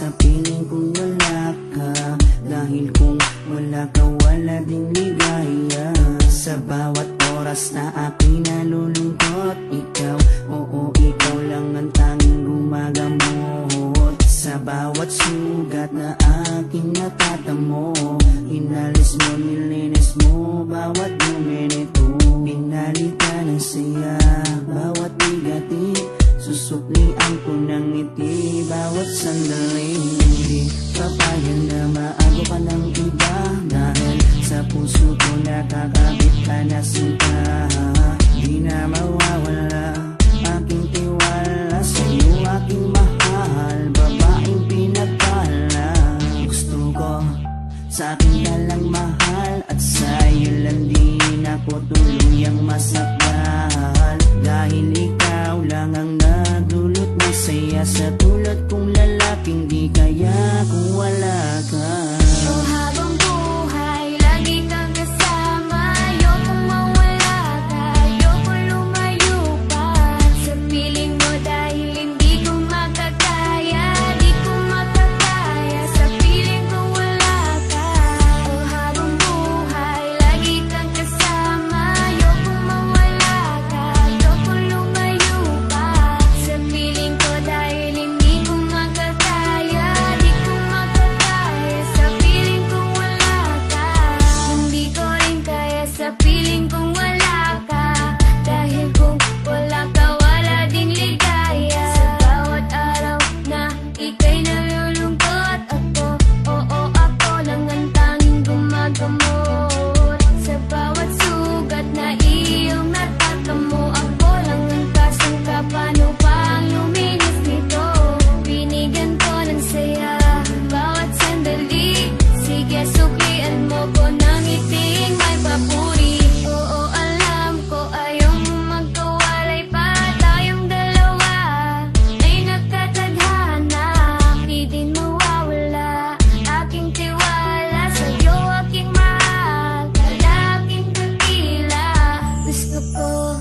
sa piling kong wala ka. Dahil kung wala ka, wala ding ligaya. Sa bawat oras na aking nalulungkot, ikaw, oo, ikaw lang ang tanging gumagamot. Sa bawat sugat na aking natatamo, inalis mo, nilinis mo bawat minuto. Pinalitan ng saya bawat bigatin, susuklian ko ng ngiti bawat sandali. Hindi papayag na maago ka ng iba, dahil sa puso ko nakakabit ka na sinta. Di na mawawala aking tiwala sa'yo, aking mahal, babaeng pinagpala. Gusto ko sa akin ka lang mahal, at sa'yo lang din ako tuluyang masakal. Dahil ikaw lang ang nagdulot ng saya, sa tulad kong lalaking di kaya kung wala ka. Oh, habang buhay, lagi kang kasama. Ayokong mawala ka, ayokong lumayo pa sa piling mo, dahil hindi ko makakaya, di ko makakaya sa piling ko wala ka. Oh, habang buhay, lagi kang kasama. Ayokong mawala ka, ayokong lumayo pa sa piling ko, dahil hindi ko makakaya, di ko makakaya sa piling ko wala ka. Hindi ko rin kaya sa piling kong wala ka, dahil kung wala ka, wala ding ligaya. Sa bawat araw na ika'y nalulungkot, ako, oo, ako lang ang tanging gumagamot. Sa bawat sugat na iyong natatamo, ako lang ang kasangka. Paano pa ang luminis nito? Binigyan ko ng saya bawat sandali. Sige, suklian mo ko ng ngiting may papuri. Oo, alam ko ayaw mo magkawalay pa, tayong dalawa ay nagkatadhana. Di din mawawala aking tiwala sa'yo, aking mahal, lalaking dakila. Gusto ko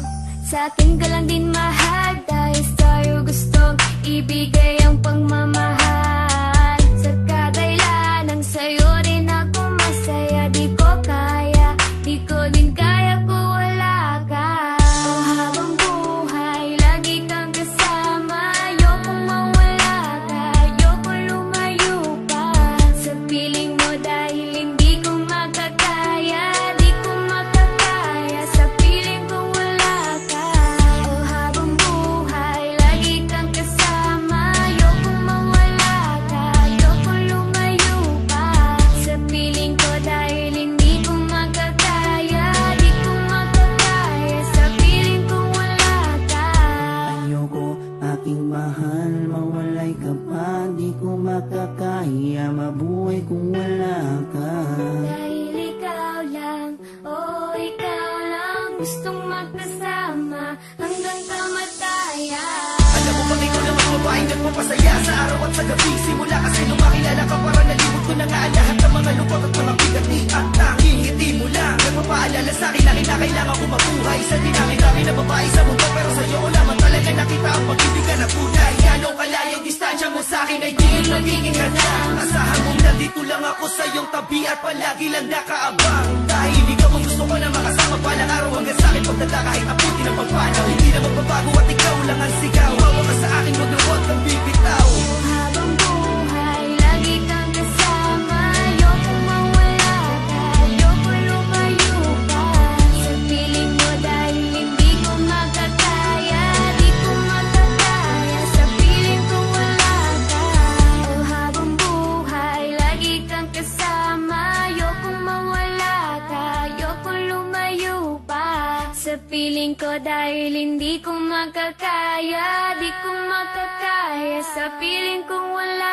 sa akin ka lang din mahal, dahil sa'yo gustong ibigay ang pagmamahal. Sa kadailanang sa'yo rin ako masaya, di ko kaya, di ko din kaya kung wala ka. Oh, habang buhay, lagi kang kasama. Ayokong mawala ka, ayokong lumayo pa sa piling mo, dahil hindi ko makakaya, di ko makakaya sa piling ko wala ka. Oh, habang buhay, lagi kang kasama. Ayokong mawala ka, ayokong lumayo pa sa piling ko, dahil hindi ko makakaya, di ko makakaya sa piling ko wala ka. Ayoko, aking mahal, mawalay ka pa, di ko makakaya mabuhay kung wala ka. Dahil ikaw lang, oh ikaw lang, gustong magkasama hanggang kamatayan. Alam mo bang ikaw naman babaeng nagpapasaya sa araw at sa gabi? Simula kasi nung makilala ka, para nalimot ko na nga ang lahat ng mga lungkot at mga bigat ni at tanging ngiti mo lang nagpapaalala sa'kin na kinakailangan ko mabuhay. Sa dinami-dami na babae sa mundo, pero sa'yo ko lamang talaga nakita ang pag-ibigan na tunay. Gano'ng kalayang distansya mo sa'kin ay tingin magiging ganda. Asahan mong nandito lang ako sa iyong tabi at palagi lang nakaabang. Dahil ikaw ang gusto ko na makasama palang araw hanggang sa'kin pagdala kahit abuti ng pagpanaw. Hindi na magbabago at ikaw lang ang sigaw. Hawa ka sa akin, wag na wag kang bibitaw. Habang buhay, lagi kang kasama. Ayokong mawala ka, ayokong lumayo pa sa piling mo, dahil hindi ko makakaya, di ko makakaya sa piling ko wala ka. Oh, habang buhay, lagi kang kasama. Ayokong mawala ka, ayokong lumayo pa sa piling ko, dahil hindi ko makakaya, di ko makakaya sa piling kong wala